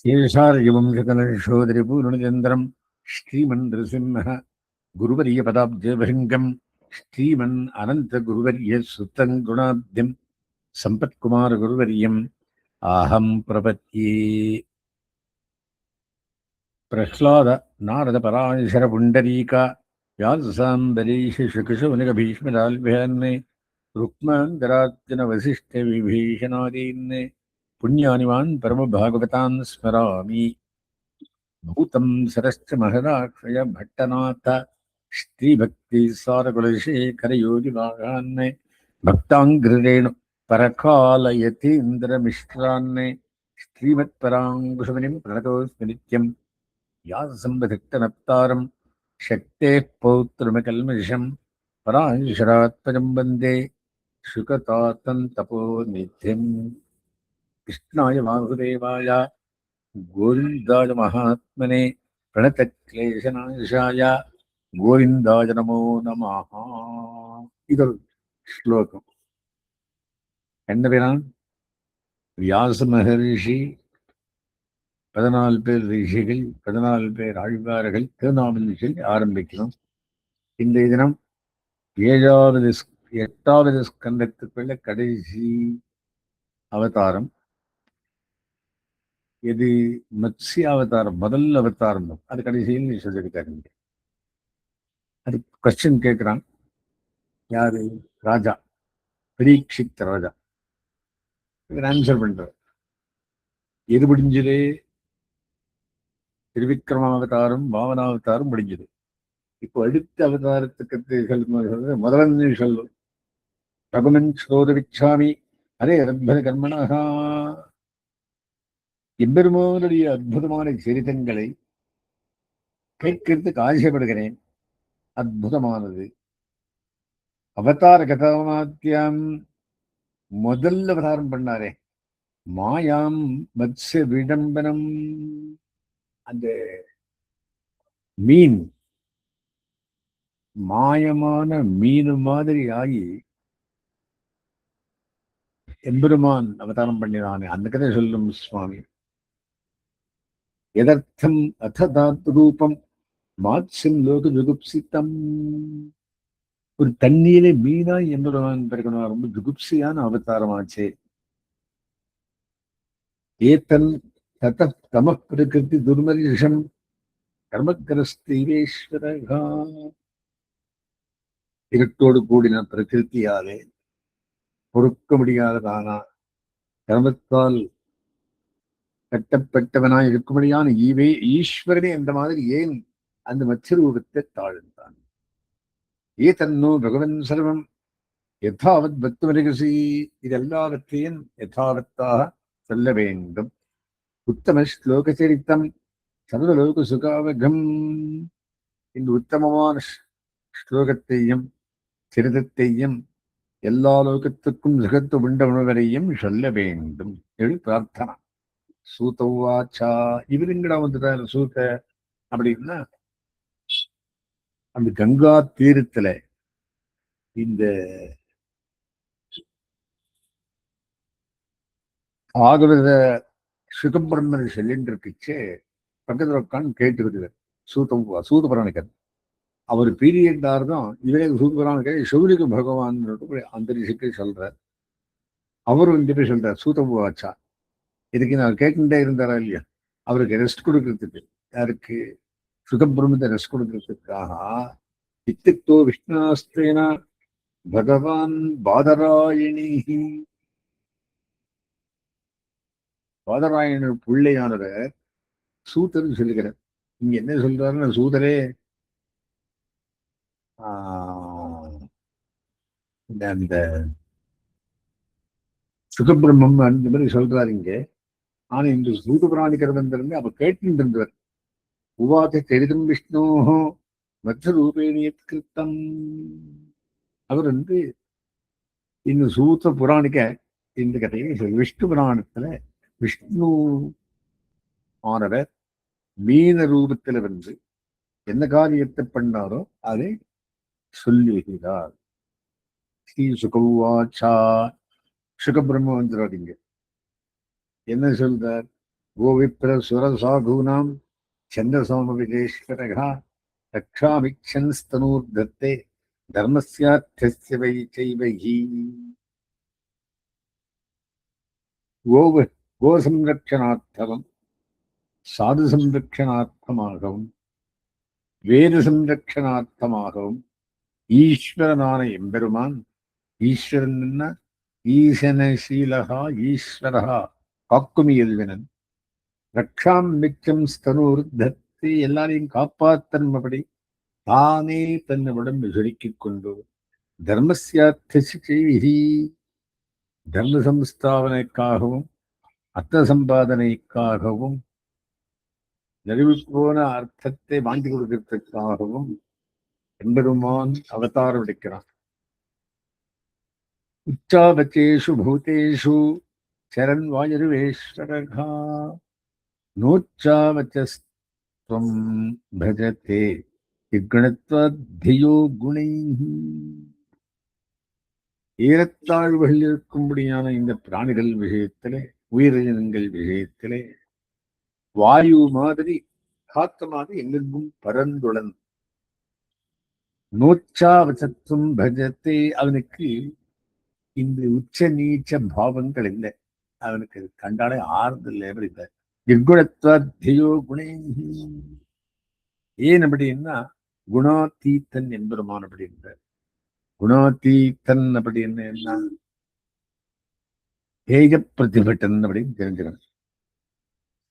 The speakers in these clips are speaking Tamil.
शेषार्यवंशकलशोदरिपूर्णचन्द्रं श्रीमन्नृसिंह गुरुवर्यपदाब्जभृङ्गं श्रीमन् अनन्तगुरुवर्यसुतं गुणाब्धिं सम्पत्कुमारगुरुवर्यम् आहं प्रपद्ये। प्रह्लाद नारद पराशर पुण्डरीका व्याससाम्बरीश शुकशौनकभीष्मराल्भ्यान् रुक्माङ्गरार्जुन वसिष्ठ विभीषणादीन् पुण्यानिवान् परमभागवतान् स्मरामि। भूतं सरश्च महदाक्षय भट्टनाथ श्रीभक्ति सारकुलशेखरयोगिवाहान् भक्ताङ्घ्रिरेणु परकालयतीन्द्रमिश्रान् श्रीमत्पराङ्कुशमुनिं प्रणतोऽस्मि नित्यं व्याससम्बधिक्तनप्तारं शक्तेः पौत्रमकल्मषं पराशरात्मजं वन्दे शुकतातं तपोनिधिम्। कृष्णाय वासुदेवाय गोविन्दाय महात्मने प्रणतक्लेशनाशाय गोविन्दाय नमो नमः. इदொரு ஸ்லோகம். என்ன பேரான்? வியாச மகரிஷி 14 பேர் ரிஷிகள், 14 பேர் ஆழ்வார்கள் திருநாமம் சொல்லி ஆரம்பிக்கிறோம். இன்றைய தினம் 8வது ஸ்கந்தத்துக்குள்ள கடைசி அவதாரம். இது மத்ஸ்ய அவதாரம், முதல் அவதாரம். அது கடைசியில் சொல்லியிருக்காருங்க. அது கொஸ்டின் கேட்கிறான். யாரு? ராஜா, பரீட்சித் ராஜா. ஆன்சர் பண்ற. எது முடிஞ்சது? திருவிக்ரம அவதாரம், வாமனாவதாரம் முடிஞ்சது. இப்போ அடுத்த அவதாரத்துக்கு முதல்ல சொல்லும் ரகுமன் ஸ்ரோதவிச்சாமி அதே அற்புத கர்மனகா. எம்பெருமானுடைய அற்புதமான சரிதங்களை கேட்கிறதுக்கு ஆசைப்படுகிறேன். அற்புதமானது. அவதார கதாமாத்தியம் முதல் அவதாரம் பண்ணாரே, மாயாம் மத்ஸ்ய விடம்பனம். அந்த மீன் மாயமான மீன் மாதிரி ஆகி எம்பெருமான் அவதாரம் பண்ணினானே, அந்த கதை சொல்லும் சுவாமி. எதர்த்தம் அதாத் ரூபம் மாத்ஸ்யம் லோக ஜுகுப்சித்தம். ஒரு தண்ணீரை மீனா எம்பெருமான் பிறக்கணும். ரொம்ப ஜுகுப்சியான அவதாரமாச்சே. ஏத்தன் தத தம பிரகிருதி துர்மரிஷம் கர்மக்கரஸ்தீரேஸ்வரகா. இருட்டோடு கூடின பிரகிருத்தியாலே பொறுக்க முடியாததானா கர்மத்தால் கட்டப்பட்டவனாய் இருக்கும்படியான ஈஸ்வரனே அந்த மாதிரி ஏன் அந்த மத்ஸ்யரூபத்தை தாழ்ந்தான்? ஏதன்னோ பகவன் சர்வம் யதாவத் பக்தமரிகசி. இது எல்லாவற்றையும் யதாவத்தாக சொல்ல வேண்டும். உத்தம ஸ்லோக சரித்தம் சர்வலோக சுகாவகம். இந்த உத்தமமான ஸ்லோகத்தையும் சரிதத்தையும் எல்லா லோகத்துக்கும் சுகத்து உண்டவரையும் சொல்ல வேண்டும் என்று பிரார்த்தனா. சூதவாச்சா. இவருங்கடா வந்துட்டாரு சூத அப்படின்னா, அந்த கங்கா தீரத்துல இந்த ஆகவத சுகபிரம்மன் சொல்லிட்டு இருக்குச்சு. பக்கத்துல உட்காந்து கேட்டு வருவார் சூதபுராணிகர். அவர் பீரியட் தான் இவரே சூதபுராணிகர் சௌரிக பகவான் அந்த ரிஷிக்கு சொல்றார். அவரு வந்துட்டு சொல்றார் சூதவாச்சா. இதுக்கு நான் கேட்டுட்டே இருந்தாரா இல்லையா? அவருக்கு ரெஸ்ட் கொடுக்கறதுக்கு. யாருக்கு? சுகபிரம்மத்தை ரெஸ்ட் கொடுக்கறதுக்காக இத்தித்தோ விஷ்ணாஸ்திரேனா பகவான் பாதராயணி. பாதராயணர் பிள்ளையானவர் சூதர் சொல்லுகிறார். இங்க என்ன சொல்றாருன்னா, சூதரே அந்த சுகபிரம்மம் அந்த மாதிரி சொல்றாரு இங்க. ஆனா இந்த சூதபுராணிகர் வந்திருந்து அப்ப கேட்டு இருந்தவர். உவாத தெரிதும் விஷ்ணு மற்ற ரூபேணியத்கிருத்தம். அவர் இந்த சூத புராணிக இந்த கதையை விஷ்ணு புராணத்துல விஷ்ணு ஆனவர் மீன ரூபத்துல என்ன காரியத்தை பண்ணாரோ அதை சொல்லுகிறார். ஸ்ரீ சுகவாச்சா. சுகபிரம்ம வந்துடாதீங்க. என்ன சொல்றார்? கோவிப்ர சுரசாதூனாம் சந்திரசோமவிதேஸ்வரகா ரக்ஷாமிக்ஷன் ஸ்தனூர்தத்தே தர்மஸ்யார்த்தஸ்ய வை சைவகி. கோ சம்ரக்ஷணார்த்தம் சாது சம்ரக்ஷணார்த்தமாகவும் வேத சம்ரக்ஷணார்த்தமாகவும் ஈஸ்வரனான எம்பெருமான், ஈஸ்வரன் ஈசனசீலகா ஈஸ்வரகா காக்கும் இயல்வினன், ரக்ஷாம் மிச்சம் ஸ்தனூர் தத்தி எல்லாரையும் காப்பாத்தன்படி தானே தன்னை உடம்பு சுருக்கிக் கொண்டு தர்மஸ்யார்த்தி தர்ம சம்ஸ்தாபனைக்காகவும் அர்த்த சம்பாதனைக்காகவும் நழுவிப்போன அர்த்தத்தை வாங்கி கொடுக்கிறதுக்காகவும் எம்பெருமான் அவதாரம் எடுக்கிறான். உச்சாவச்சேஷு பூதேஷு சரண் வாயுர்வேஸ்வரகா நோச்சாவச்சஸ்த்வம் பஜதே இக்குணத்வத்யோ குணைஹி. ஏறத்தாழ்வுகள் இருக்கும்படியான இந்த பிராணிகள் விஷயத்திலே, உயிரினங்கள் விஷயத்திலே வாயு மாதிரி காத்த மாதிரி எங்கெங்கும் பரந்துடன் நோச்சாவச்சத்துவம் பஜத்தை. அவனுக்கு இந்த உச்ச நீச்ச பாவங்கள் இல்லை, அவனுக்கு கண்டாலே ஆறுதல் லேபர் இல்லை. நிர்குணத்வத்யோ குணை. ஏன் அப்படின்னா குணாதீத்தன் என்பருமான அப்படி இருந்தார். குணாதீத்தன் அப்படின்னு என்ன? ஏக பிரதிபட்டன் அப்படின்னு தெரிஞ்சுக்கணும்.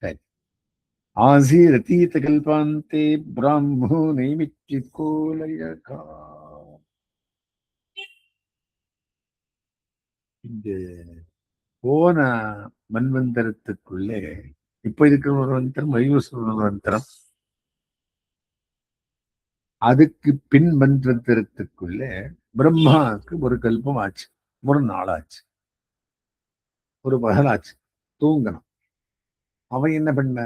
சரி. ஆசீரதீத கல்பாந்தே பிராமோ நைமிச்சி கோலயகா. இந்த போன மன்வந்தரத்துக்குள்ளே இப்ப இருக்கிற ஒரு மந்திரம் வைவஸ்வர மந்திரம், அதுக்கு பின் மந்திரத்திற்குள்ளே பிரம்மாவுக்கு ஒரு கல்பம் ஆச்சு, ஒரு நாளாச்சு, ஒரு பகலாச்சு, தூங்கணும். அவன் என்ன பண்ண?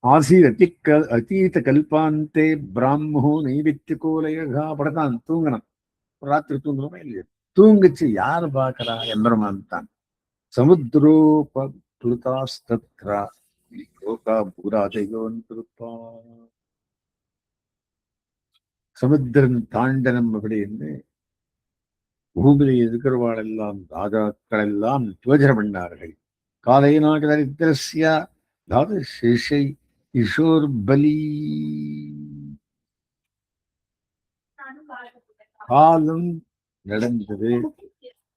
ஆசீர் அதீத கல்பாந்தே பிராமோ நைவித்திய கோலயகா படத்தான் தூங்கணும். ராத்திரி தூங்குறோமா இல்லையா? தூங்குச்சு. யாரு பாக்குறா? எம்பெருமான் தான். சமுத்திரோபுதாஸ்தத்ரா லோகா பூராதையோன் திருப்பா. சமுத்திரன் தாண்டனம் அப்படின்னு பூமியில இருக்கிறவாளெல்லாம் ராஜாக்கள் எல்லாம் யோஜனை பண்ணார்கள். காலையினாக தரித்திரஸ்யா அதாவது சிஷை கிஷோர் பலி. காலம் நடந்தது,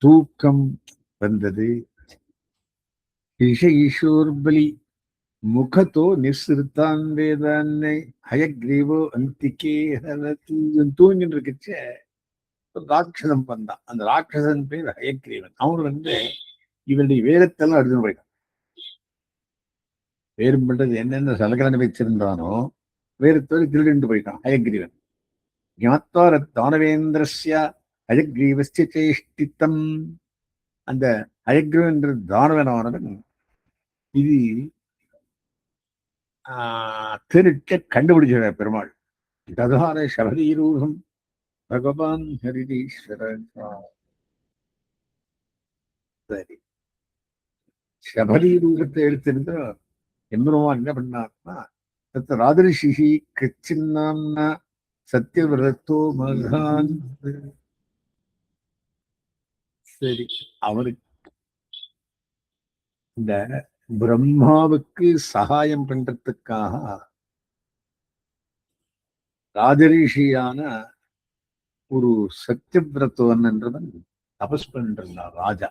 தூக்கம் வந்தது. ஈஷோர் பலி முகத்தோ நிஸ்ருத்தான் வேதான்னை ஹயக்ரீவோ அந்திகே தூங்கின்னு இருக்குச்ச ராட்சசன் வந்தான். அந்த ராட்சசன் பேர் ஹயக்ரீவன். அவன் இவனுடைய வேதத்தெல்லாம் எடுத்துன்னு போயிட்டான். வேறும் பண்றது என்னென்ன சலகலனை வச்சிருந்தானோ வேறத்தோடு திருடிண்டு போயிட்டான் ஹயக்ரீவன். ஞாத்வார தானவேந்திரஸ்ய ஹயக்ரீவஸ்ய சேஷ்டித்தம். அந்த ஹயக்ரீவன் தானவனானவன் இது திருட்ட கண்டுபிடிச்ச பெருமாள். ததார சபரீரூகம் பகவான் ஹரிதீஸ்வரன். சரி, சபரீரூகத்தை எடுத்திருந்தா எம்பெருமான் என்ன பண்ணார்னா, ராதரிஷி கச்சின்னாம்னா சத்தியவிரதோ மகான். சரி, அவருக்கு இந்த பிரம்மாவுக்கு சகாயம் பண்றதுக்காக ராஜரிஷியான ஒரு சத்தியவிரதவன் என்றவன் தபஸ் பண்றான். ராஜா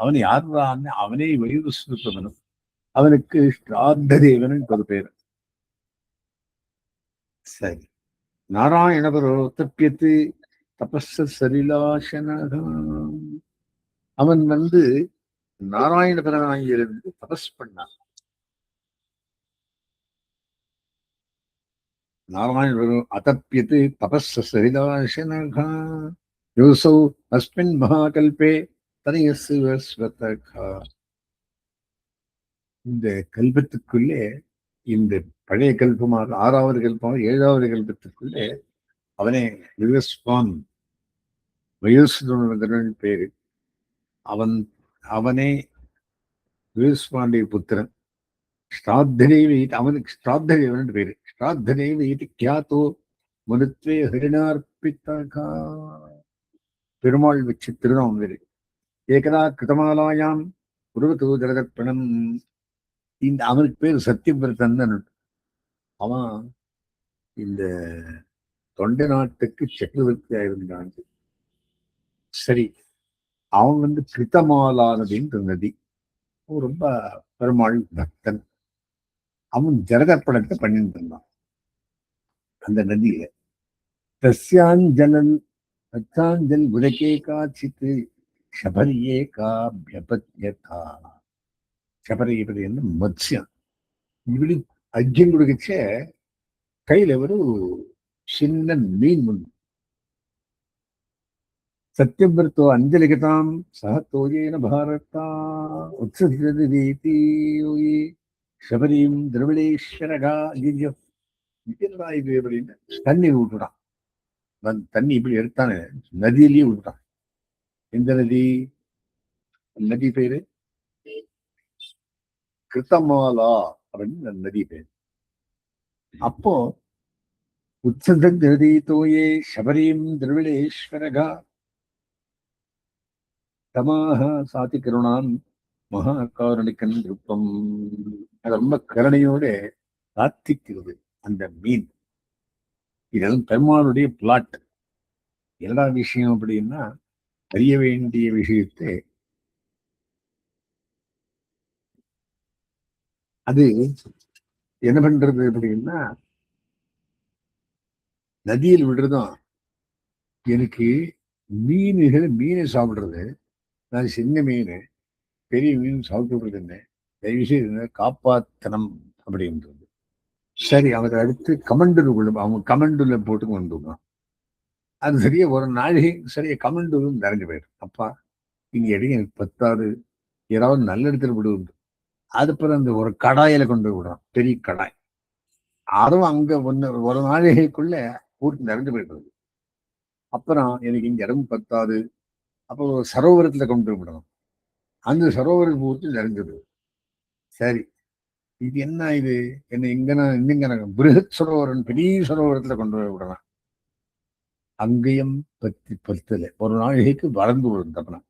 அவன் யாருதான்? அவனே வயுஸ்வரவனும். அவனுக்கு ஸ்ராத்த தேவன் ஒரு பேர். சரி, நாராயணபரோ தப்பியத்து தபஸ் சரிலாசனம். அவன் நாராயணபரனாயிருந்து தபஸ் பண்ணான். நாராயணபரோ அதப்பியத்து தபஸ் சரிலாசனகா யோசௌ அஸ்மின் மகாகல்பே தனயஸ்வஸ்வதகா. இந்த கல்பத்துக்குள்ளே, இந்த பழைய கல்பமாக 6வது கல்பமாக 7வது கல்பத்துக்குள்ளே அவனே விவஸ்வான் வயோசுதன் பேரு. அவன் அவனே வீரஸ்பாண்டிய புத்திரன். ஸ்ராத்ததேவி, அவனுக்கு ஸ்ராத்ததேவன் பேரு. ஸ்ராத்ததேவி கியாத்தோ மனுத்வே ஹரிணார்பித்தகா. பெருமாள் வச்சு திருநாமம் பேரு. ஏகதா கிருதமாலாயாம் குருவதோ ஜலதர்ப்பணம். இந்த அவனுக்கு பேர் சத்தியபிரதன். அவன் இந்த தொண்டை நாட்டுக்கு சக்கரவர்த்தியா இருந்தான். சரி, அவன் கிருத்தமாலா நதின்ற நதி. ரொம்ப பெருமாள் பக்தன். அவன் ஜலதர்ப்பணத்தை பண்ணிட்டு இருந்தான் அந்த நதியில. தஸ்யாஞ்சலன் தச்சாஞ்சல் உதகே காச்சித்து சபரியே காபியபத்யதா. சபரியபதி என்ன மத்ஸ்யம். இப்படி அஜ்யம் கொடுக்கச்ச கையில ஒரு சின்ன மீன் உண்டு. சத்யபிரத்தோ அஞ்சலிகதாம் சகத்தோயேன பாரதா உத்சதி சபரியும் திரவிடேஸ்வரகா. ஐயோ, இது அப்படின்னு தண்ணி விட்டுட்டான். தண்ணி இப்படி எடுத்தானே நதியிலேயே விட்டுட்டான். எந்த நதி? நதி பேரு கிருத்தமாலா அப்படின்னு நதி பேரு. அப்போ உத்சதோயே சபரியும் திரவிடேஸ்வரகா தமாக சாதி கருணான் மகாகாரணிக்கன் விருப்பம். அது ரொம்ப கருணையோட காத்திக்கிறது அந்த மீன். இதெல்லாம் பெருமாளுடைய பிளாட். எல்லா விஷயம் அப்படின்னா அறிய வேண்டிய விஷயத்தை அது என்ன பண்றது அப்படின்னா நதியில் விடுறதும். எனக்கு மீனை சாப்பிடுறது, நான் சின்ன மீன் பெரிய மீன் சாப்பிட்டு என்ன தயவுசெய்து காப்பாத்தனம் அப்படின்றது. சரி, அவரை அடுத்து கமண்டலுக்குள்ள அவங்க கமண்டுல போட்டு கொண்டு வருவான். அது சரியா ஒரு நாளைக்கு சரியா கமண்டலும் நிறைஞ்சு போயிடும். அப்பா இங்க இடையே எனக்கு பத்தாது, ஏதாவது நல்ல இடத்துல விடுவது. அதுக்கப்புறம் அந்த ஒரு கடாயில கொண்டு விடுறான், பெரிய கடாய். அதுவும் அங்க ஒரு நாளைக்குள்ள பூர்த்தி நிறைஞ்சு போயிடுறது. அப்புறம் எனக்கு இங்க இடம் பத்தாது, அப்போ ஒரு சரோவரத்துல கொண்டு விடணும். அந்த சரோவரம் பூர்த்தி நிறைஞ்சது. சரி, இது என்ன இது என்ன இங்க பிருகத் சரோவரம் பெரிய சரோவரத்துல கொண்டு போய் விடலாம். அங்கேயும் பத்துல ஒரு நாளைக்கு வளர்ந்து விழுந்தப்பனா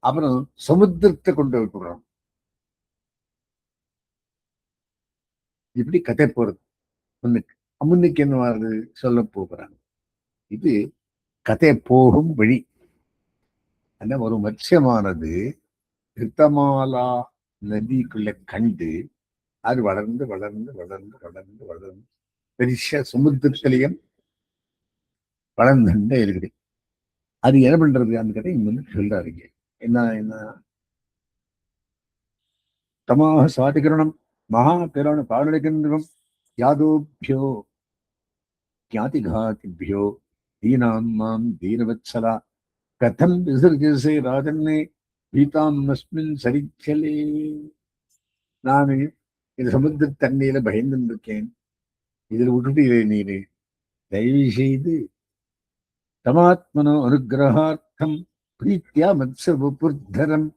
அப்புறம் சமுத்திரத்தை கொண்டு போய் விடுறோம். இப்படி கதை போறது. முன்னுக்கு என்ன வருது சொல்ல போகிறாங்க. இது கதை போகும் வழி. அந்த ஒரு மத்ஸ்யமானது கிருத்தமாலா நதிக்குள்ள கண்டு அது வளர்ந்து வளர்ந்து வளர்ந்து வளர்ந்து வளர்ந்து பெரிய சமுத்திரத்திலையும் வளர்ந்துட்டே இருக்குது. அது என்ன பண்றது? அந்த கதை இங்க சொல்றாருங்க. என்ன என்ன தமாக சாதிகரணம் மகா பிராண பாடலிகின்றம் யாதோபியோ ஞாதிகாதிபியோ தீனாம் மாம் தீனவத்சலா கதம் விசர்ஜசே ராஜன்னே பீதாம் அஸ்மின் சரிச்சலே. நான் இந்த சமுத்திர தண்ணியில பயந்து இருக்கேன். இதில் விட்டுட்டு இதை நீரு தயவு செய்து தமாத்மனோ அனுகிரகார்த்தம் பிரீத்தியா மத்சபுர்தரம்.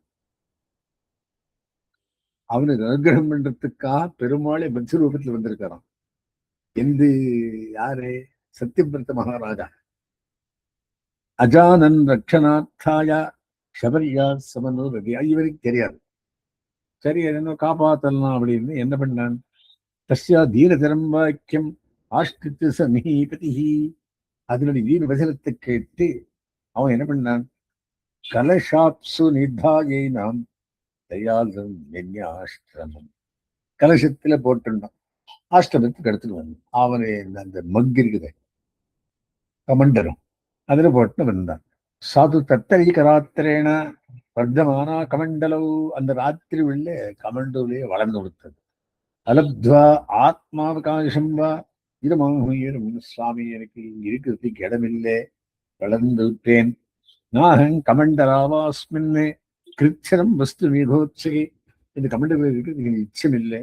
அவனுக்கு அனுகிரகம் பண்றதுக்காக பெருமாளை மத்ச ரூபத்தில் வந்திருக்காராம். எந்த யாரு? சத்தியபிரத மகாராஜா. அஜானன் ரக்ஷனார்த்தாயா சபரியா சமனோரதி. இவருக்கு தெரியாது. சரி, என்ன காப்பாத்தலாம் அப்படின்னு என்ன பண்ணான்? தஸ்யா தீனதரம் வாக்கியம் ஆஷ்டித்து சமீபதி. அதனுடைய தீன வசனத்தை கேட்டு அவன் என்ன பண்ணான்? கலஷாப்சு நிதாயை நாம் தயாலும் ஆஷ்டிரமம். கலசத்துல போட்டுட்டான். ஆஷ்டிரமத்துக்கு எடுத்துட்டு வந்தான். அவனை அந்த மக் இருக்குது கமண்டரம் அதுல போட்டு வந்தான். சாது தத்தரிக்க ராத்திரேன வர்த்தமானா கமண்டலவு. அந்த ராத்திரி உள்ள கமண்டலே வளர்ந்து கொடுத்தது. அலப்துவா ஆத்மாவகாசம் வா இடமாகும் சுவாமி, எனக்கு இருக்கிறதுக்கு இடமில்லை, வளர்ந்து விட்டேன். நாகங் கமண்டராவாஸ்மின் கிருச்சரம் வஸ்து மீகோத்சகே. இந்த கமண்டல் இருக்கிறதுக்கு இச்சம் இல்லை.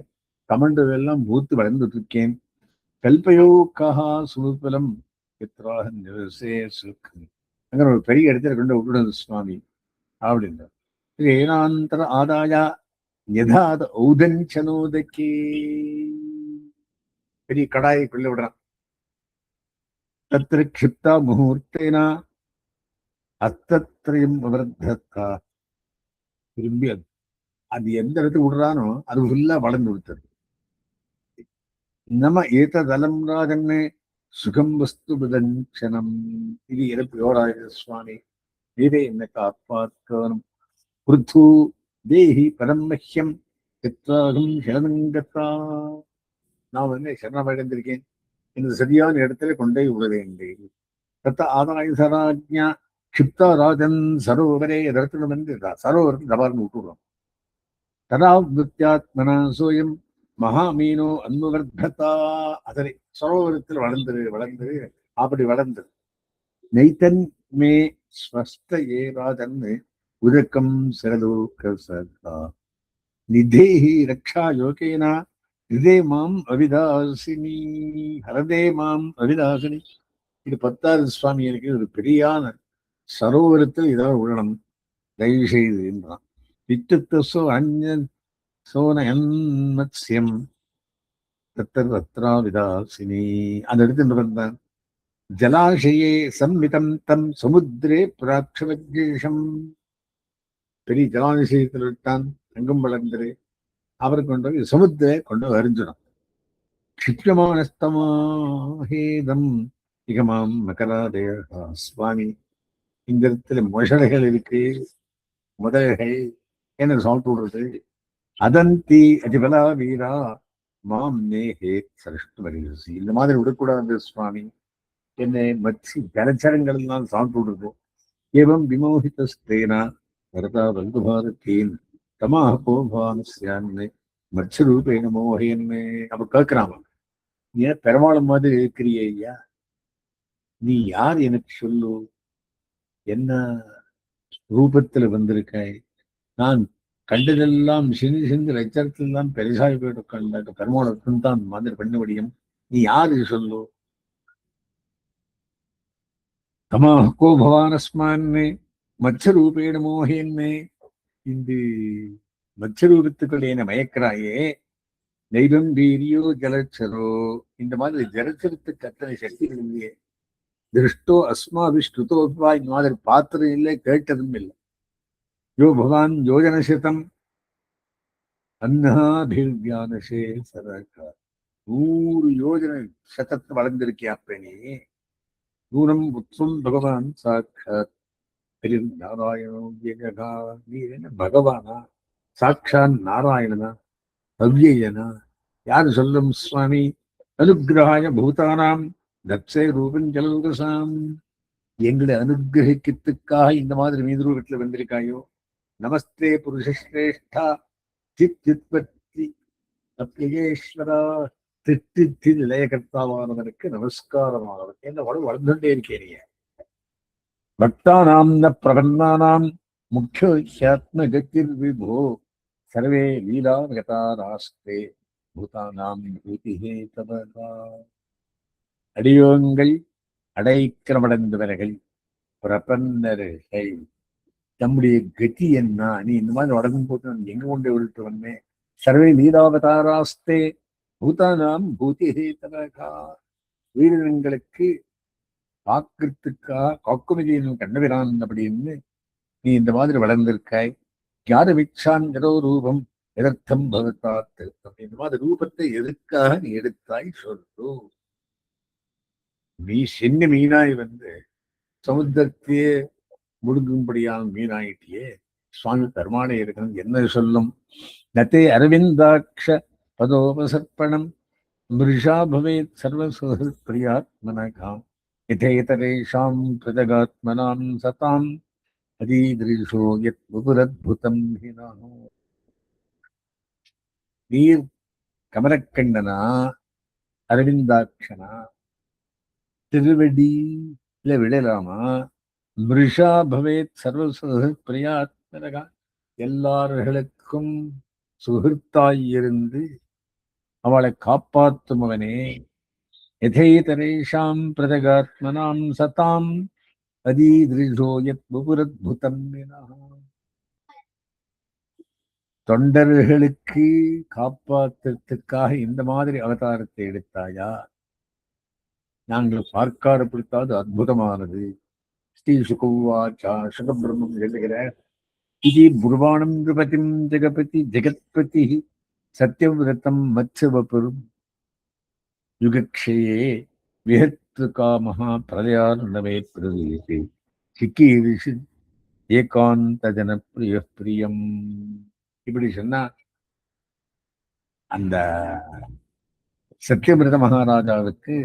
கமண்டல் எல்லாம் பூத்து வளர்ந்துட்டு இருக்கேன். கல்பயோ கஹா சுபலம் எத்ராக நிவசே சுக்கம். அங்க ஒரு பெரிய இடத்துல கொண்டு விட்டுடுது சுவாமி அப்படின்றார். ஏனாந்தர ஆதாய யதாத ஔதஞ்சனோதக்கே. பெரிய கடாய்க்குள்ள விடுறான். தத்திர க்ஷிப்தா முகூர்த்தேனா அஸ்தத்ரயம் விவர்த்தா. திரும்பி அது எந்த இடத்துக்கு விடுறானோ அது ஃபுல்லா வளர்ந்து விடுத்தது. நம்ம ஏததலம் ராஜன்னு சுகம் வஸ்து புதஞ்சனம். இது எனக்கு யோராய சுவாமி நீரே என்னை காப்பாற்றணும். பிருத்து தேஹி பரம் மஹ்யம் சித்ராகம் சரணங்கத்தா. நான் வந்து சரணமடைந்திருக்கேன், இந்த சரியான இடத்துல கொண்டே விடுவேன். தத்த ஆதாய சராஜ்யா க்ஷிப்தா ராஜன் சரோவரே. இடத்துல வந்து சரோவரத்தை தபார்னு விட்டுடுறோம். ததா வித்யாத்மனா சோயம் மகாமீனோ அன்வர்த்ததா. அதனை சரோவரத்தில் வளர்ந்தது வளர்ந்தது அப்படி வளர்ந்தது. நைத்தன் மே ஸ்வஸ்த ஏராதன்னு உதக்கம் சிறலோக சதா நிதேஹி ரக்ஷா யோகேனா ஹிருதே மாம் அவிதாசினி. ஹரதே மாம் அவிதாசினி. இது 10வது சுவாமி எனக்கு ஒரு பெரியான சரோவரத்தில் இதாவது உழணும் தயவு செய்து என்றான். வித்துத்தசோ அஞ்சன் சோனயன் மத்ஸ்யம் தத்தர் ரத்ரா விதாசினி. அந்த இடத்துல வந்தான். ஜலாசயே சம்மிதம் தம் சமுத்திரே பிராட்சவஜேஷம். பெரிய ஜலாதிசயத்தில் விட்டான், அங்கும் வளர்ந்தது. அவர் கொண்டு சமுத்திர கொண்டு அறிஞ்சிடும். க்ஷிப்யமானஸ்தமாஹேதம் இகமாம் மகராதேகா. சுவாமி, இந்த இடத்துல மொஷலைகள் இருக்கு, முதல்கள் என்ன சாப்பிட்டு விடுறது. அதந்தி அதிபலா வீரா மாம் நேஹே சரஷ்டு மரிசி. இந்த மாதிரி விடக்கூடாது சுவாமி, என்னை மச்சி ஜலச்சரங்கள் எல்லாம் சாப்பிட்டு விடுறது. ஏவம் விமோகிதஸ்தேனா வரதா பந்து பாரத்தேன் தமாக கோபானு மச்ச ரூபேன மோகேன்னு. அப்ப கேட்கிறான், ஏன் பெருமாளும் மாதிரி இருக்கிறிய ஐயா, நீ யார் எனக்கு சொல்லு, என்ன ரூபத்துல வந்திருக்காய், நான் கண்டதெல்லாம் சிந்து சிந்து லட்சத்தில்தான் பெரிசாய் போயிட்டு கண்ட பெருமாளுக்கும் தான் மாதிரி பண்ண முடியும், நீ யாரு சொல்லு. தமாக கோ பவானஸ்மான்னு மச்ச ரூபேன மோகேன்னு. இந்த மச்சரூபத்துக்கள் என்ன மயக்கிறாயே. தெய்வம் வீரியோ ஜலச்சரோ. இந்த மாதிரி ஜலச்சரத்துக்கு அத்தனை சக்திகள் இல்லையே. திருஷ்டோ அஸ்மாவிஷ்டுதோபா. இந்த மாதிரி பார்த்ததும் இல்லை, கேட்டதும் இல்லை. யோ பகவான் யோஜனசிதம் அன்னாபிர்யானசே சரகா. 100 யோஜனை சதத்தை வளர்ந்திருக்கியாப்ப நீ. தூரம் உத்சம் பகவான் சாட்சாத் பெரிய நாராயணோ ஜெகா. நீ என்ன பகவானா, சாட்சான் நாராயணனா, அவ்யயனா? யாரு சொல்லும் சுவாமி. அனுகிரகாய பூதானாம் தப்சே ரூபன் ஜலோகசாம். எங்களை அனுகிரகிக்கிறதுக்காக இந்த மாதிரி மீது ரூபத்தில் வந்திருக்காயோ. நமஸ்தே புருஷஸ்ரேஷ்டா சித்யுத்பத்தி அப்யகேஸ்வரா. திட்டி நிலையகர்த்தாவானவனுக்கு நமஸ்காரமானவன். என்ன உடம்பு வளர்ந்துட்டே இருக்கேன். பக்தானாம் ந பிரபன்னானாம் முக்கிய ஹியாத்ம கத்திர் விபோ சர்வே லீலா கதாராஸ்தே பூதானாம் பூதிஹே தபகா. அடியோங்கள் அடைக்கிரமடைந்தவர்கள் பிரபன்னர்கள், நம்முடைய கதி என்ன, நீ இந்த மாதிரி உடம்பு போட்டு நான் எங்க கொண்டு விட்டு வந்தேன். சர்வே லீலாவதாராஸ்தே பூதானாம் பூதிஹே தபகா. உயிரினங்களுக்கு காக்கிறதுக்காக காக்குமதியின் கண்ணவிரான் அப்படின்னு நீ இந்த மாதிரி வளர்ந்திருக்காய். யார விக்ஷான்கிறோ ரூபம் எதர்த்தம் பகத்தா திருத்தம். இந்த மாதிரி ரூபத்தை எதுக்காக நீ எடுத்தாய் சொல்லு. நீ சின்ன மீனாய் வந்து சமுத்திரத்தையே முழுங்கும்படியான மீனாயிட்டியே. சுவாமி பெருமாளே இருக்கணும் என்ன சொல்லும். நத்தே அரவிந்தாட்ச பதோபசர்ப்பணம் மிருஷா பவேத் சர்வசுஹிருத்பிரியாத்மனகாம் யதேதரேஷாம் பிரஜகாத்மனாம் சதாம் அதீதிருஷோ யத் புபுரத்புதம் ஹினோ. நீர் கமலக்கண்ணனா, அரவிந்தாட்சனா, திருவடியில விழலாமா. மிருஷா பவேத் சர்வசுஹிருத்பிரியாத்மனகா. எல்லார்களுக்கும் சுகிர்த்தாயிருந்து அவளை காப்பாற்றும் அவனே. யதேதரேஷாம் பிரஜகாத்மனாம் சதாம் அதீதிருஷோ யத் புபுரத்புதம் ஹினோ. தொண்டர்களுக்கு காப்பாற்றுறதுக்காக இந்த மாதிரி அவதாரத்தை எடுத்தாயா? நாங்கள் பார்க்காத பிடித்தாது அற்புதமானது. ஸ்ரீ சுகவாச்சா சுகபிரம்மம் எழுதுகிற இது புர்வாணம் நிருபதிம் ஜெகபதி ஜெகத்பதி சத்தியவிரதம் மத்சவபுரும் யுகக்ஷயே விஹத்து காமஹா பிரளயார்ணவே பிரதீயதே சிக்கீரிஷு ஏகாந்த ஜனப்பிரிய பிரியம். இப்படி சொன்னா அந்த சத்தியமிரத மகாராஜாவுக்கு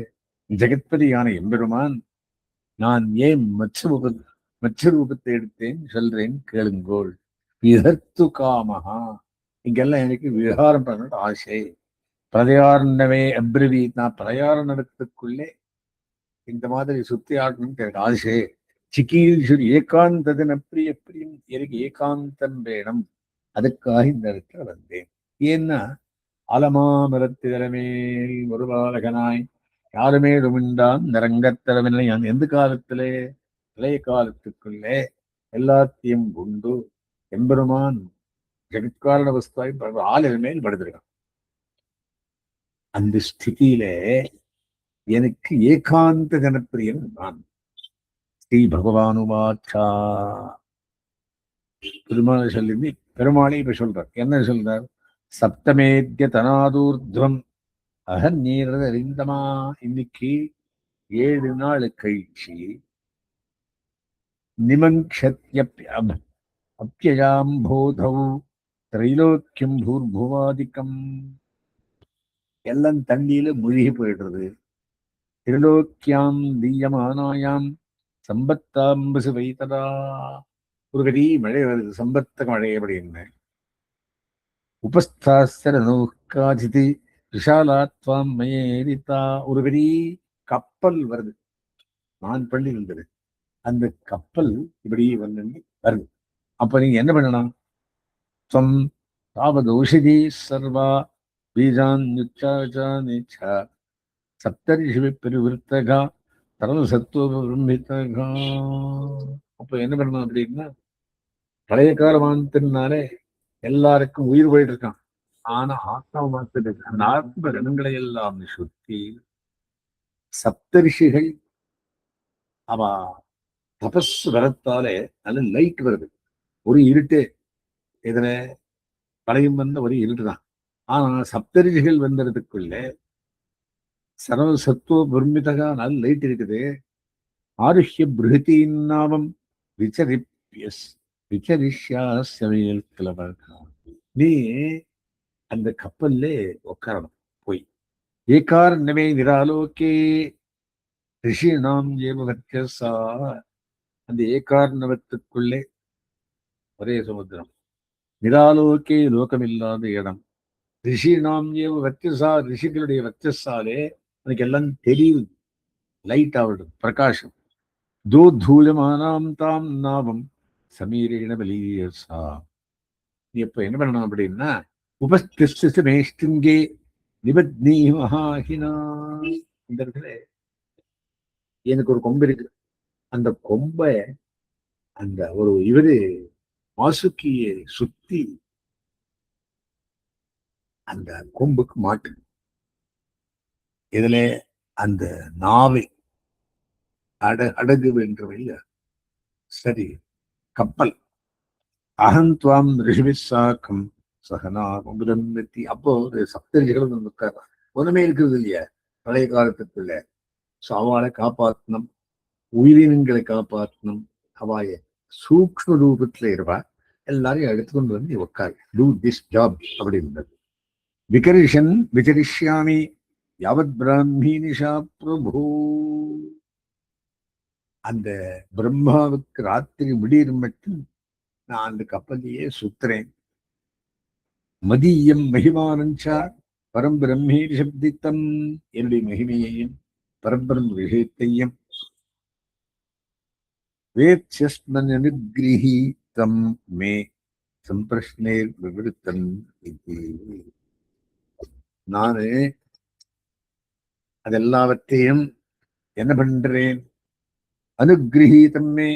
ஜெகத்பதியான எம்பெருமான் நான் ஏன் மற்ற ரூபத்தை எடுத்தேன் சொல்றேன் கேளுங்கோள். விஹத்து காமஹா, இங்கெல்லாம் எனக்கு விவகாரம் பண்ண ஆசை. பிரதயாரணமே அப்ரவி, நான் பிரயாரணத்துக்குள்ளே இந்த மாதிரி சுத்தி ஆடணும்னு எனக்கு ஆசை. சிக்கீஸ்வரி ஏகாந்ததன பிரிய பிரியம், எனக்கு ஏகாந்தம் வேணும். அதுக்காக இந்த இடத்துல வந்தேன். ஏன்னா ஆலமாமரத்திறமே ஒரு பாலகனாய் யாருமே ருமிண்டான் நிறங்கத்தரவில்லை. எந்த காலத்திலே? இளைய காலத்துக்குள்ளே எல்லாத்தையும் கொண்டு எம்பெருமான் ஜெகத்காரண வஸ்துவாய் ஆளின் மேல் படுத்திருக்கான். அந்த ஸ்திதியிலே எனக்கு ஏகாந்த ஜனப்பிரியன் நான். ஸ்ரீ பகவானுவாச்சா, பெருமாளை சொல்லி பெருமாளை இப்ப சொல்றார். என்ன சொல்றார்? சப்தமேத்ய தனாதூர்துவம் அகநீரறிந்தமா. இன்னைக்கு 7 நாள் கழிச்சு நிமங்ஷத்யப்யயாம் போதௌ திரைலோக்கியம் பூர்புவாதிக்கம். எல்லாம் தண்ணியில மூழ்கி போயிடுறது. திரிலோக்கியாம் தீயமானாயாம் சம்பத்தாம்பசு வைத்ததா. ஒரு பெரிய மழை வருது, சம்பத்த மழை. அப்படின்னு உபஸ்தாஸ்தர நௌகாஜிதி விஷாலாத்வாம் மயேரிதா. ஒரு பெரிய கப்பல் வருது, நான் பண்ணி இருந்தது. அந்த கப்பல் இப்படி வந்து வருது. அப்ப நீங்க என்ன பண்ணலாம்? துவம் தாவத் ஔஷதி சர்வா பீஜான் யுச்சாச்சானிச்சா சப்தரிஷி பெருவிருத்தகா தரவு சத்துவ பிரம்மித்தகா. அப்ப என்ன பண்ணணும் அப்படின்னா, பழைய காலமானத்தினாலே எல்லாருக்கும் உயிர் போயிட்டு இருக்கான். ஆனா ஆத்மா மாத்திருக்கு. அந்த ஆத்ம ரணங்களை எல்லாம் சுத்தி சப்தரிஷிகள் அவ தபஸ் வரத்தாலே நல்ல லைட் வருது. ஒரு இருட்டு, இதுல பழையம் வந்த ஒரு இருட்டுதான். ஆனா சப்தரிஷிகள் வந்ததுக்குள்ள சர்வ சத்துவ பிரமிதகா நல்ல லைட் இருக்குது. ஆருஷ்ய பிருகத்தின் நாமம் விசரிஷ்யாசமையல் கிளம்பா. நீ அந்த கப்பல்ல உட்காரணும் போய். ஏகாரணமே நிராலோக்கே ரிஷிணாம் ஏவவர்ச்சசா. அந்த ஏகாரணவத்துக்குள்ளே ஒரே சமுத்திரம். நிராலோக்கே லோகமில்லாத இடம். ரிஷிணாம் ஏவ வர்ச்சசா, ரிஷிகளுடைய வர்ச்சஸாலே எனக்கு எல்லாம் தெரியுது, லைட் ஆகுது, பிரகாசம். தூலமானாம் தாம் நாவம் சமீரேண பலீயசா. நீ எப்ப என்ன பண்ணணும் அப்படின்னா, உபஸ்திஷ்டே நிபத்னி மகாஹினா. இந்த இடத்துல எனக்கு ஒரு கொம்பு இருக்கு. அந்த கொம்பை அந்த ஒரு இவரு மாசுக்கிய சுத்தி அந்த கொம்புக்கு மாட்டு. இதுல அந்த நாவை அடகு வென்றவையில் சரி கப்பல் அகந்த்வாம் ரிஷிவிசாக்கம் சகனா உபதந்தி. அப்போ ஒரு சப்தரிஷிகள் ஒண்ணுமே இருக்கிறது இல்லையா பழைய காலத்துக்குள்ள. அவளை காப்பாற்றணும், உயிரினங்களை காப்பாற்றணும். அவாய சூக்ஷ்ம ரூபத்துல இருப்பா. எல்லாரையும் எடுத்துக்கொண்டு வந்து உட்காரு, டூ திஸ் ஜாப் அப்படின்றது. விகரிஷன் விசரிஷ்யாமி யாவத் பிராமி நிஷா பிரபு. அந்த பிரம்மாவுக்கு ராத்திரி முடியும் மட்டும் நான் அந்த கப்பலையே சுத்துறேன். மதியம் மகிமானஞ்சா பரம்பிரம்மே சப்தித்தம். என்னுடைய மகிமையையும் பரம்பரம் விஷயத்தையும் வேத்யஸ்மன் அனுகிரஹீதம் மே சம்பிரஷ்னேர் விவருத்தம். நானு அதெல்லாவற்றையும் என்ன பண்றேன்? அனுகிரஹீதம் மே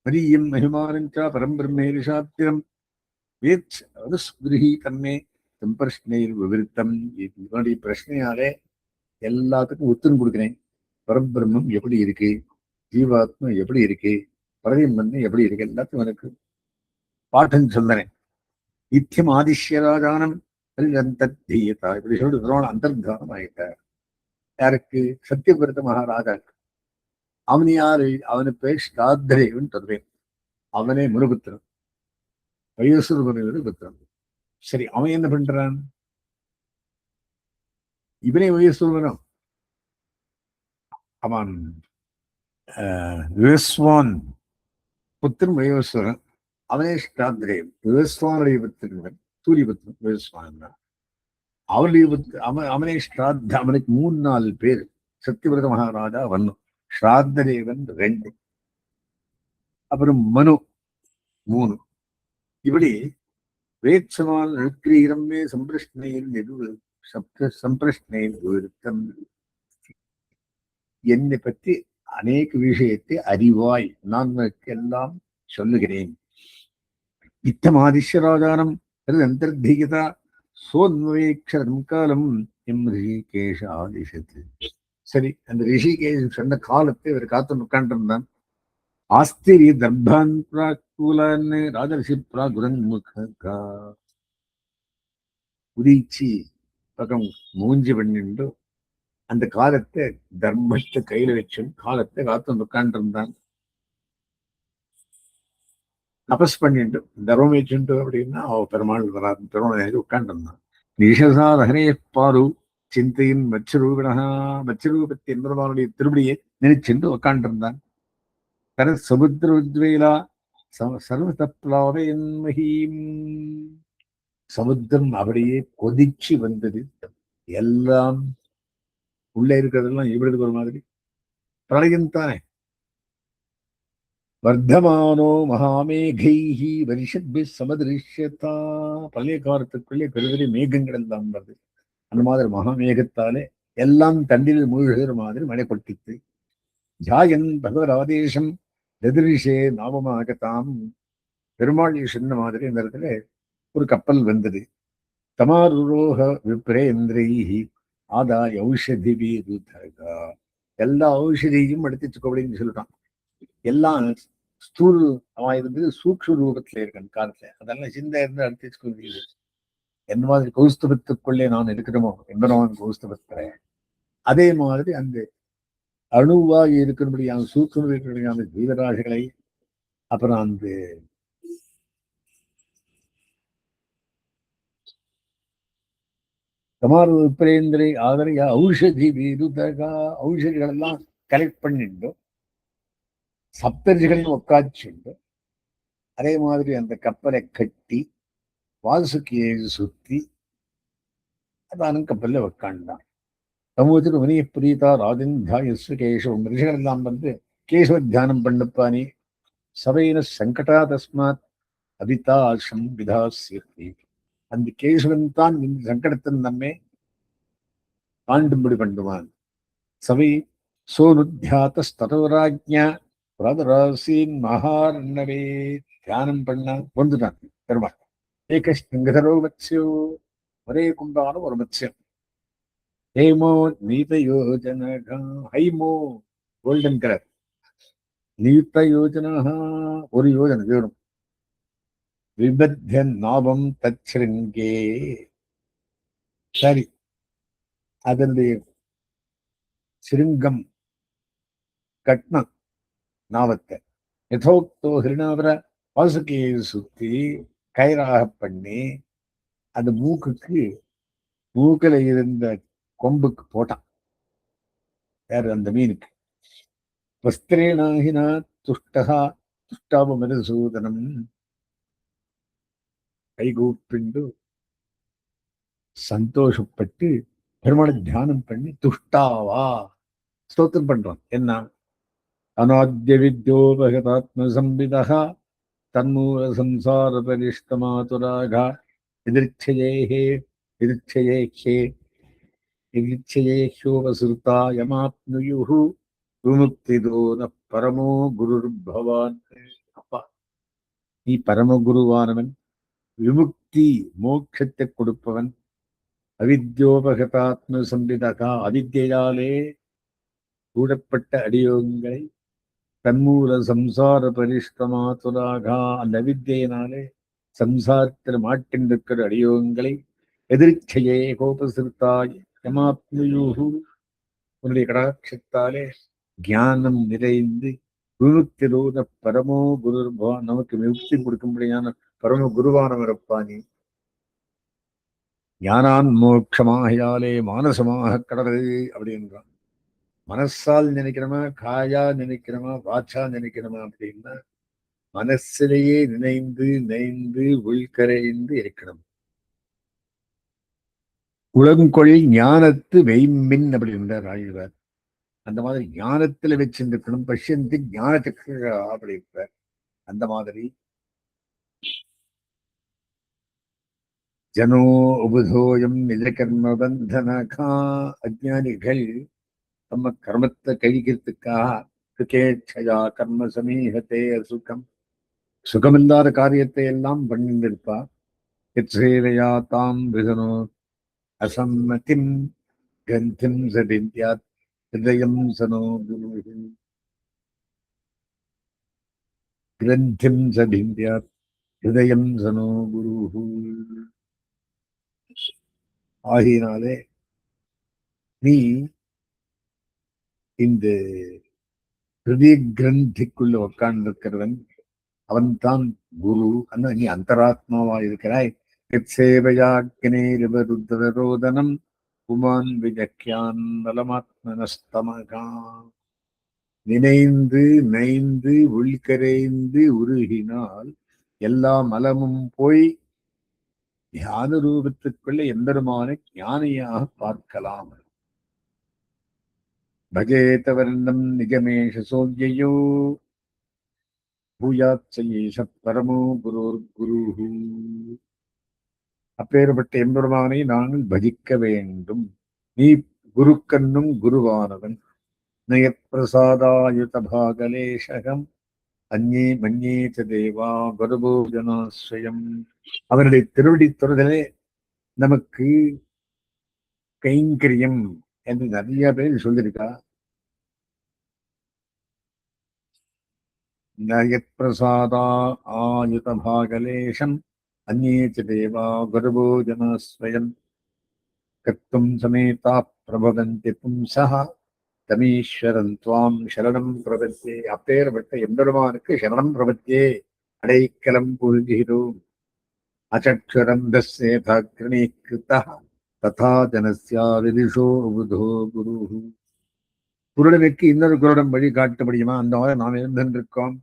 மதியம் மகிமானஞ்சா பரம்பிரம்மே ரிஷாத்திரம். அதாவது ஸ்பிருஹீதமே சம்பிரஷ்னையில் விவரித்தம். இவனுடைய பிரச்சனையாலே எல்லாத்துக்கும் உத்தரம் கொடுக்கிறேன். பரபிரம்மம் எப்படி இருக்கு, ஜீவாத்மா எப்படி இருக்கு, பிரதிமன் எப்படி இருக்கு, எல்லாத்தையும் எனக்கு பாட்டம் சொல்றேன். நித்தியம் ஆதிஷ்யராஜானம் தீயதா இப்படி சொல்லிட்டு துரோணம் அந்தர்தானம் ஆயிட்டார். யாருக்கு? சத்தியபிரத மகாராஜா. அவன் யாரு? அவனு பேர் ஸ்ராத்தரேவன் சொல்வேன். அவனே முருபுத்திரன், வயோசுரனுடைய புத்திரன். சரி, அவன் என்ன பண்றான்? இவனே வயோசுரனும் அவன் விவஸ்வான் புத்திரன் வயோசுரன். அவனே ஸ்ராத்தரேவன், விவஸ்வானுடைய புத்திரன், சூரிய புத்திரன் விவஸ்வான் தான். அவனுடைய அவனே ஸ்ராத்த. அவனுக்கு 3-4 பேர். சத்தியவிரத மகாராஜா 1, ஸ்ராத்தரேவன் 2, அப்புறம் மனு 3. இப்படி வேட்சமால் நிற்கிறீரமே சம்பிரஷ்னையில் சம்பிரஷ்னையில் விருத்தம். என்னை பற்றி அநேக விஷயத்தை அறிவாய், நான் எல்லாம் சொல்லுகிறேன். இத்தமாதிஷ்யராஜானம் அந்தர்தீகதா சோன்வேக்ஷரம் காலம் எம் ரிஷிகேஷ ஆதிஷத்து. சரி, அந்த ரிஷிகேஷ் சொன்ன காலத்தை இவர் காத்து உட்காண்டிருந்தான். ஆஸ்திரிய தர்பான் பிராக்குலான்னு ராஜரிஷி பிராகுரன்முகா உதிச்சு பக்கம் மூஞ்சி பண்ணிட்டு அந்த காலத்தை தர்மத்தை கையில வச்சு காலத்தை காத்து உட்காண்டிருந்தான். தபஸ் பண்ணிட்டு தர்மம் வச்சுட்டு அப்படின்னா அவ பெருமாள் வராது பெருமாள் உட்காண்டிருந்தான். நிஷசாதகனே பாரு சிந்தையின் மச்சரூபிணா, மச்சரூபத்தி என்பவனுடைய திருப்படியை நினைச்சென்று உட்காண்டிருந்தான். சமுத்திர உத்வேலா சர்வதப்ளாவையின் மகீம். சமுத்திரம் அப்படியே கொதிச்சு வந்தது. எல்லாம் உள்ள இருக்கிறதெல்லாம் இப்படி ஒரு மாதிரி பிரளயம் தானே. வர்த்தமானோ மகாமேகைஹி வருஷத்பி சமதிருஷ்யதா. பழைய காலத்துக்குள்ளே பெரிய மேகங்கள் எல்லாம் வருது. அந்த மாதிரி மகாமேகத்தாலே எல்லாம் தண்ணீரில் மூழ்கிற மாதிரி மழை கொட்டித்து. ஜாயன் பகவத் ஆதேசம் எதிரிஷே நாமமாகத்தாம். பெருமாள் சொன்ன மாதிரி இந்த இடத்துல ஒரு கப்பல் வந்தது. தமாருரோக விப்ரேந்திரைஹி ஆதாய ஔஷதி வீருதகா. எல்லா ஔஷதியும் எடுத்துச்சுக்கோ அப்படின்னு சொல்லிட்டான். எல்லாம் ஸ்தூல் அவன் இருந்தது சூக்ஷ்ம ரூபத்துல இருக்கன் காலத்துல. அதெல்லாம் சிந்த இருந்து எடுத்துச்சுக்க முடியுது. என்ன மாதிரி கௌஸ்தவத்துக்குள்ளே நான் இருக்கிறோமோ என்பவன் கௌஸ்தவத்துறேன். அதே மாதிரி அந்த அணுவாக இருக்கிறபடியான சூக்ஷ்ம இருக்கிறபடியான ஜீவராசிகளை, அப்புறம் அந்த தமார் விப்ரேந்திரை ஆதரையா ஔஷதி வீருதகா. ஔஷதிகள் எல்லாம் கலெக்ட் பண்ணிட்டு சப்தர்ஜிகளையும் உட்காச்சுண்டு அதே மாதிரி அந்த கப்பலை கட்டி வாசுக்கியை சுத்தி அதானும் கப்பல்ல உட்காண்டான். சமூகத்துக்கு வினய பிரீதா ராஜன்யாயஸ்வ கேசவம். ரிஷிகள் எல்லாம் வந்து கேசவ தியானம் பண்ணப்பானே. சபையின சங்கடா தஸ்மாத் அபிதாசம் விதாசியத்தை. அந்த கேசவன் தான் இந்த சங்கடத்தின் நம்மை ஆண்டும்படி பண்ணுவான். சபை சோனுத்தியாத ஸ்தரோராஜ்யா ராதராசீன் மகார்ணவே. தியானம் பண்ண வந்துட்டான் பெருமாள். ஏகஸ்தரோ மத்ஸ்யோ, ஒரே குண்டான ஒரு மத்ஸ்யம். ஹேமோ நீத யோஜன, ஹைமோ கோல்டன் கலர், நீத்த யோஜனா ஒரு யோஜனை வேணும். விபத்தியன் நாபம் தச்சிருங்கே. சரி, அதனுடைய சிருங்கம் கட்ன நாவத்தை யதோக்தோ ஹிருணாவர வாசுக்கியை சுத்தி கயிறாக பண்ணி அந்த மூக்குல இருந்த கொம்புக்கு போட்டான். யாரு? அந்த மீனுக்கு. வஸ்திரேனாகினா துஷ்டகா துஷ்டாபமரசூதனம். கைகூப்பிண்டு சந்தோஷப்பட்டு பெருமாளை தியானம் பண்ணி துஷ்டாவா ஸ்தோத்திரம் பண்றான். என்ன? அநாத்ய வித்யோபகதாத்ம சம்பிதா தன்மூல சம்சார பரிஷ்டமாதுராகா எதிர்ச்சயேஹே எதிர்ச்சயேஹே எதிர்ச்சயேஹ்யோபசுருதா யமாப்னுயுஹு விமுக்திதோ ந பரமோ குருர் பவான். அப்பா, நீ பரமகுருவானவன், விமுக்தி மோட்சத்தை கொடுப்பவன். அவித்யோபகதாத்ம சம்பிதகா, அவித்யாலே கூடப்பட்ட அடியோகங்களை தன்மூல சம்சார பரிஷ்டமாத்துராகா, அந்த அவித்தியினாலே சம்சாரத்தில் மாட்டின்றிருக்கிற அடியோகங்களை எதிர்ச்சையே கோபசிறுத்தாய் யமாத்மயூஹு, உன்னுடைய கடாட்சத்தாலே ஞானம் நிறைந்து விமுக்திரோத பரமோ குருர்பா, நமக்கு விமுக்தி கொடுக்கும்படியான பரம குருவானவர் இருப்பானி. ஞானான் மோட்சமாகையாலே மானசமாக கடவுள் அப்படின்றான். மனசால் நினைக்கிறோமா, காயா நினைக்கிறோமா, வாச்சா நினைக்கிறோமா அப்படின்னா மனசிலேயே நினைந்து நினைந்து உள்கரைந்து இருக்கணும். உலங்கொள் ஞானத்து வெய்மின் அப்படின்றார் ஆழ்வார். அந்த மாதிரி ஞானத்துல வச்சிருக்கணும். பஷ்யந்தி ஞானத்துக்கு அப்படி இருப்பார். அந்த மாதிரி ஜனோ உபுதோயம் நிஜ கர்ம பந்தனகா, அஜானிகள் தம்ம கர்மத்தை கழிக்கிறதுக்காக சுகேட்சையா கர்ம சமீகத்தே சுகம், சுகமில்லாத காரியத்தை எல்லாம் பண்ணிருப்பா. எத்ரேவையா தாம் விதனோ அசம்மதிம் கந்திம் சதித்யாத் ஹிருதயம் சனோ குரு, கிரந்திம் சதித்யாத் ஹிருதயம் சனோ குரு. ஆகினாலே நீ இந்த ஹிருதய கிரந்திக்குள்ள உட்கார்ந்திருக்கிறவன், அவன்தான் குரு. அண்ணா நீ அந்தராத்மாவா இருக்கிறாய். ரோதனம் புமான் விஜக்கியான் நலமாத்மனஸ்தமகா, நினைந்து நைந்து உள்கரைந்து உருகினால் எல்லா மலமும் போய் ஞான ரூபத்துக்குள்ள எம்பெருமான ஞானியாக பார்க்கலாம். பஜேதவர்ணம் நிகமேஷ சோத்யோ பூயாத்சயேஷ பரமோ குரோர் குரு. அப்பேற்பட்ட எம்பெருமானை நாங்கள் பஜிக்க வேண்டும். நீ குருக்கண்ணும் குருவானவன். நயப்பிரசாதாயுத பாகலேஷகம் அந்நே மன்யேத தேவா குருபோஜனாஸ்வயம். அவருடைய திருவடி தொடுதலே நமக்கு கைங்கரியம் என்று நிறைய பேர் சொல்லியிருக்கா. நயப்பிரசாதா ஆயுத பாகலேஷம் அந்நேச்ச தேவா குருபோஜனாஸ்வயம் கர்த்தும் சமேதா பிரபவந்தி பும்சஹ தமீஸ்வரன் துவாம் சரணம் பிரபத்தியே. அப்பேற்பட்ட எம்பெருமானுக்கு சரணம் பிரபத்தியே, அடைக்கலம் புகுகிறோம். அச்சக்ஷரம் தஸ்யேதாக்ரணீகிருதா ததா ஜனஸ்யா விதிஷோ புதோ குரு. குருடனுக்கு இன்னொரு குருடன் வழி காட்ட முடியுமா? அந்த மாதிரி நாம் இருந்திருக்கோம்.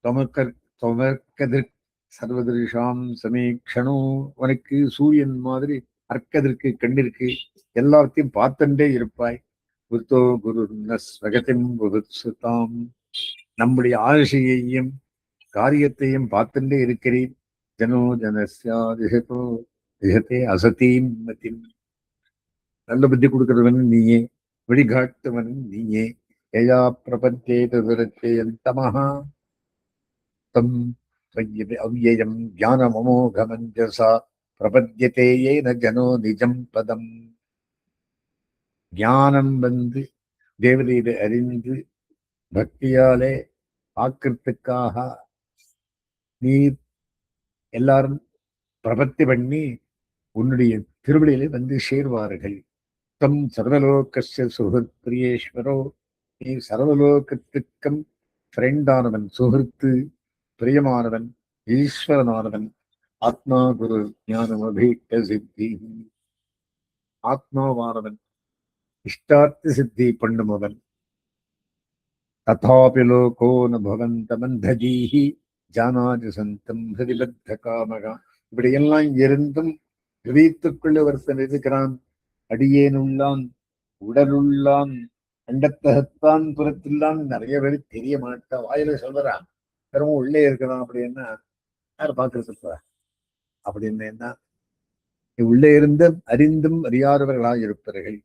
தொமக்கதிர் சர்வதிருஷாம் சமீக்ஷணோ, உனக்கு சூரியன் மாதிரி அர்க்கதற்கு கண்ணிற்கு எல்லாத்தையும் பார்த்துட்டே இருப்பாய். புத்தோ குரு ஸ்வகதிம் புகுத்சுதாம், நம்முடைய ஆசையையும் காரியத்தையும் பார்த்துட்டே இருக்கிறேன். ஜனோ ஜனஸ்யா திசதோ திசத்தே அசதீம் மதிம், நல்ல புத்தி கொடுக்கிறவன் நீயே, வழிகாட்டுவன் நீயே. யயா பிரபத்தேத துரத்தேயந்தமஹா தம் அவ்யயம் ஞானமமோகமஞ்சசா பிரபத்யதே ஏன ஜனோ நிஜம் பதம். ஞானம் வந்து தேவதையை அறிந்து பக்தியாலே ஆக்கிறதுக்காக நீ எல்லாரும் பிரபத்தி பண்ணி உன்னுடைய திருவிழியிலே வந்து சேர்வார்கள். தம் சர்வலோகஸ்ய சுஹൃத் பிரியேஸ்வரோ, நீ சர்வலோகத்துக்கும் ஃப்ரெண்டானவன், சுஹൃத்து பிரியமானவன், ஈஸ்வரனானவன். ஆத்மா குரு ஞானம் அபீட்ட சித்தி, ஆத்மாவானவன் இஷ்டார்த்த சித்தி பண்ணுமவன். ததாபி லோகோ ந பவந்த மந்தஜீஹி ஜானாதி சந்தம் ஹரிபத்த காமகா. இப்படியெல்லாம் இருந்தும் ஹிருதயத்துக்குள்ள ஒருத்தன் இருக்கிறான். அடியேனுள்ளான், உடலுள்ளான், அண்டத்தகத்தான், புறத்தில்லான் நிறைய பேர் தெரிய மாட்டா. வாயில சொல்றான், பெரும் உள்ளே இருக்கிறான் அப்படின்னா யார் பார்க்கறதுப்பா அப்படின்னா உள்ளே இருந்தும் அறிந்தும் அறியாதவர்களாக இருப்பார்கள்.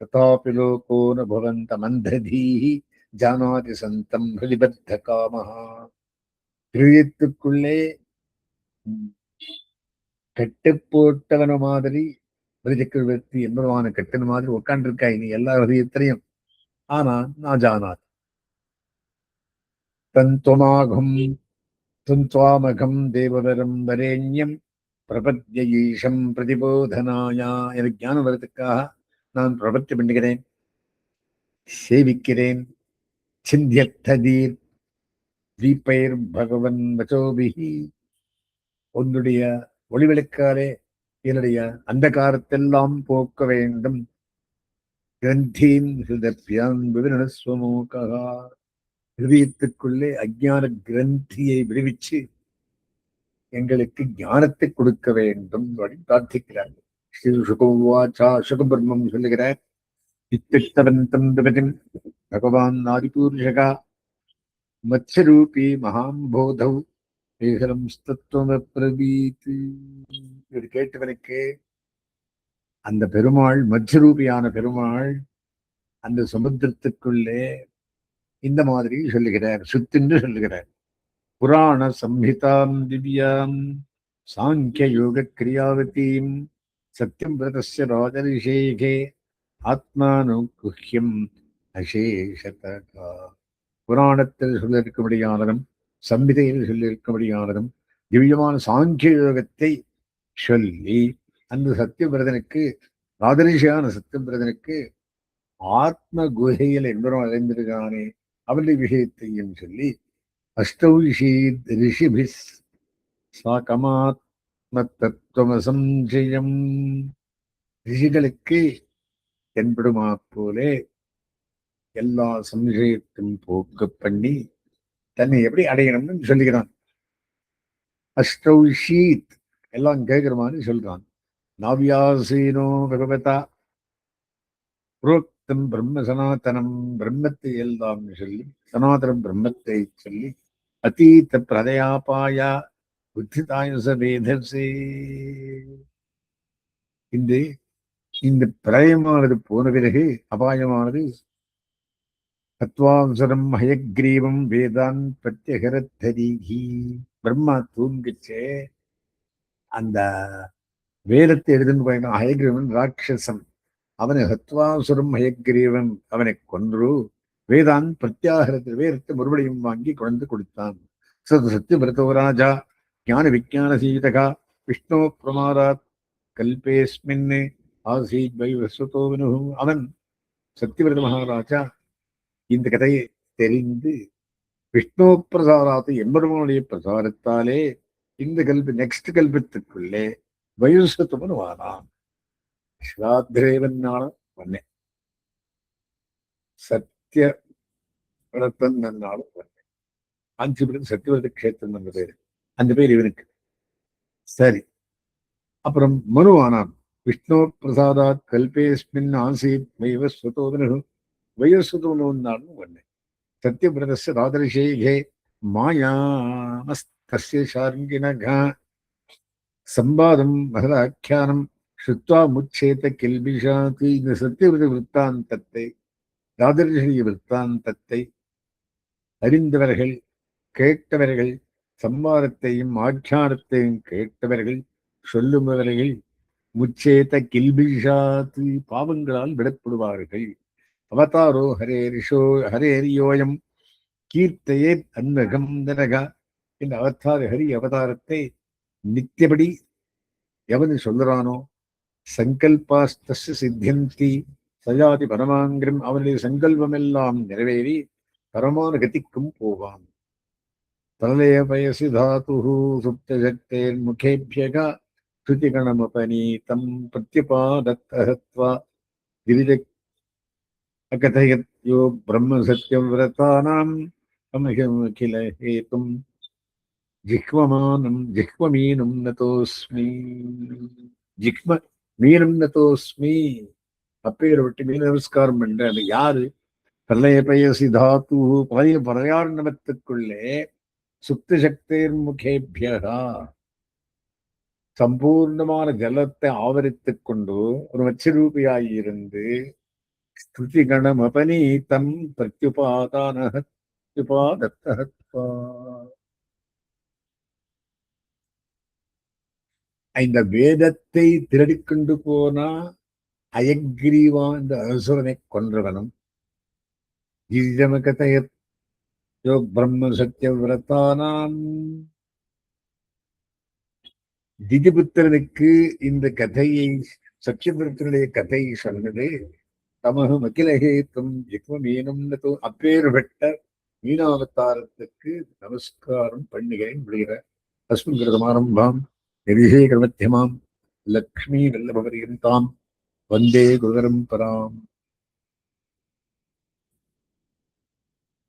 ததாபி லோகோ ந பவந்த மந்ததீஹி ஜானாதி சந்தம் ஹரிபத்த காமஹா. ஹிருதயத்துக்குள்ளே கட்டு போட்டவன மாதிரி பலிச்சக்கரவர்த்தி எம்பெருமான கட்டுன மாதிரி உட்காந்துருக்கா இனி எல்லா ஹிருதயத்திலையும். ஆனா நான் ஜானாத் தன்துவமாகம் துவாமகம் தேவவரம் வரேண்யம் பிரபத்ய ஈஷம் பிரதிபோதனாயா. எனக்கு ஞானம் வரதுக்காக நான் பிரபத்தி பண்ணுகிறேன், சேவிக்கிறேன். சிந்தியத்ததீர் தீபைர் பகவன் வச்சோபிஹி. உன்னுடைய ஒளிவிளக்காலே என்னுடைய அந்த காலத்தெல்லாம் போக்க வேண்டும். கிரந்தீன் ஹிருதப்யான் விவரணஸ்வமோகா. ஹிருதயத்துக்குள்ளே அஜான கிரந்தியை விடுவிச்சு எங்களுக்கு ஞானத்தை கொடுக்க வேண்டும் அப்படின்னு பிரார்த்திக்கிறார்கள். ஸ்ரீ சுகவாச்சா சுகபிரம்மம் சொல்லுகிறார். இத்தித்தவந்தம் திபதிம் பகவான் ஆதிபூர்ஷகா மத்ஸ்யரூபி மகாம்போதௌ ஏகரம் தத்துவமப்ரவீத். இது கேட்டவனுக்கு அந்த பெருமாள் மத்ஸ்யரூபியான பெருமாள் அந்த சமுத்திரத்துக்குள்ளே இந்த மாதிரி சொல்லுகிறார், சுத்தின்று சொல்லுகிறார். புராண சம்ஹிதாம் திவ்யாம் சாங்கிய யோக கிரியாவதீம் சத்தியம் விரதஸ்ய ராஜரிஷேகே ஆத்மானுகுஹ்யம் அசேஷதா. புராணத்தில் சொல்லியிருக்கும்படியானதும் சம்ஹிதையில் சொல்லியிருக்கும்படியானதும் திவ்யமான சாங்கிய யோகத்தை சொல்லி அந்த சத்தியவிரதனுக்கு, ராஜரிஷியான சத்தியவிரதனுக்கு ஆத்ம குகையில் என்பவரும் அடைந்திருக்கானே அவருடைய விஷயத்தையும் சொல்லி அஷ்டௌஷி ரிஷிபிஸ் சாகமாத்ம தத்துவமசஞ்சயம். ரிஷிகளுக்கு தென்படுமா போலே எல்லா சம்சயத்தையும் போக்கு பண்ணி தன்னை எப்படி அடையணும்னு சொல்லுகிறான். அஷ்டௌஷீத் எல்லாம் கேட்கிற மாதிரி சொல்றான். நாவியாசீனோ பகவதா புரோக்தம் பிரம்ம சனாதனம். பிரம்மத்தை எல்லாம் சொல்லி சனாதனம் பிரம்மத்தை சொல்லி அதீத பிரதயாபாயா புத்திதாயுச வேதசே. இந்த பிரயமானது போன பிறகு அபாயமானது தத்வாம்சரம் ஹயக்ரீவம் வேதான் பிரத்யகரத்தரிகி. பிரம்மா தூங்கிச்சே அந்த வேதத்தை எழுதுன்னு போயிருக்கான். ஹயக்ரீவன் ராட்சசம். அவனை ஹத்வாசுரம் ஹயக்ரீவன் அவனை கொன்று வேதான் பிரத்யாகரத்தில் வேதத்தை மறுபடியும் வாங்கி குழந்து கொடுத்தான். சத்யவிரதோ ராஜா ஞான விஜான சீதகா விஷ்ணு பிரமாராத் கல்பேஸ்மின் ஆசீத் வைவஸ்வதோவனு. அவன் சத்யவிரத மகாராஜா இந்த கதையை தெரிந்து விஷ்ணு பிரசாராத்து எம்பெருமானுடைய பிரசாரத்தாலே இந்த கல்பி நெக்ஸ்ட் கல்பத்துக்குள்ளே வயுசத்துவன் வானான். ஸ்ராத்தேவனால வந்தேன், சத்திய விரதன் நன்னாலும் வந்தேன். அஞ்சு பேருக்கு சத்தியவிரத கஷேத்திரம் என்ற பேரு, அந்த பேர் இவனுக்கு. சரி, அப்புறம் மனுவானான். விஷ்ணு பிரசாதாத் கல்பேஸ்மின் ஆசீத் வைவஸ்வதோதனு. வயசுதோனாலும் வந்தேன். சத்தியவிரதஸ்ய ராதரிஷேகே மாயாமஸ்தஸ்ய ஷார்ங்கிணகா சம்பாதம் மகதாக்கியானம் ஸ்ருத்வா முச்சேத கில்பிஷாத். இந்த சத்தியவிரத விற்த்தாந்தத்தை, ராதரிஷிய விற்த்தாந்தத்தை அறிந்தவர்கள், கேட்டவர்கள், சம்பாதத்தையும் ஆக்கியானத்தையும் கேட்டவர்கள், சொல்லுபவர்கள் முச்சேத கில்பிஷாத் பாவங்களால் விடப்படுவார்கள். அவதாரோ ஹரேரியோயம் கீர்த்தையே அன்வகம் தனகா. இந்த அவதார ஹரி அவதாரத்தை நித்தியபடி எவன் சொல்லுறானோ சங்கல்பாஸ்தஸ்ய சித்தியந்தி சஜாதி பரமாங்கிரம். அவனுடைய சங்கல்பம் எல்லாம் நிறைவேறி பரமான கதிக்கும் போவான். பிரளய வயசி தாத்து சுப்தசக்தேர் முகேபியகா ஸ்ருதிகணமபனீதம் பிரத்யுபாதத்தஹத்வா கிரிஜ அகதயத் யோ பிரம்ம சத்யம் விரதானாம் அமிகில ஹேதும் ஜிஹ்வமானம் ஜிஹ்வமீனம் நதோஸ்மி. ஜிஹ்ம மீனம் நதோஸ்மி. அப்பேர் விட்டு மீன நமஸ்காரம் பண்ற அது யாரு? பிரளய பயசி தாத்து பழைய பிரயாணத்துக்குள்ளே சுப்த சக்தேர் முகேபியகா சம்பூர்ணமான ஜலத்தை ஆவரித்துக் கொண்டு ஒரு மச்சரூபியாயிருந்து ஸ்துதி கணம் அபனீதம் பிரத்யுபாதானஹத்யுபாதத்தஹத்வா. இந்த வேதத்தை திருடிக்கொண்டு போனா அயக்ரீவான் இந்த அசுரனை கொன்றவனும் பிரம்ம சத்தியவிரதானாம் திதிபுத்திரனுக்கு இந்த கதையை சத்தியபுத்திரனுடைய கதையை சொன்னது தமகம் அகிலஹேத்தும் ஜிக்மீனம் அப்பேற்பட்ட மீனாவதாரத்துக்கு நமஸ்காரம் பண்ணுகிறேன் விடுகிற அஸ்மின் கிருதமாரம்பாம் நிதிஷே கிரமத்தியமாம் லக்ஷ்மி வல்லபபரியந்தாம் வந்தே குருபரம்பராம்.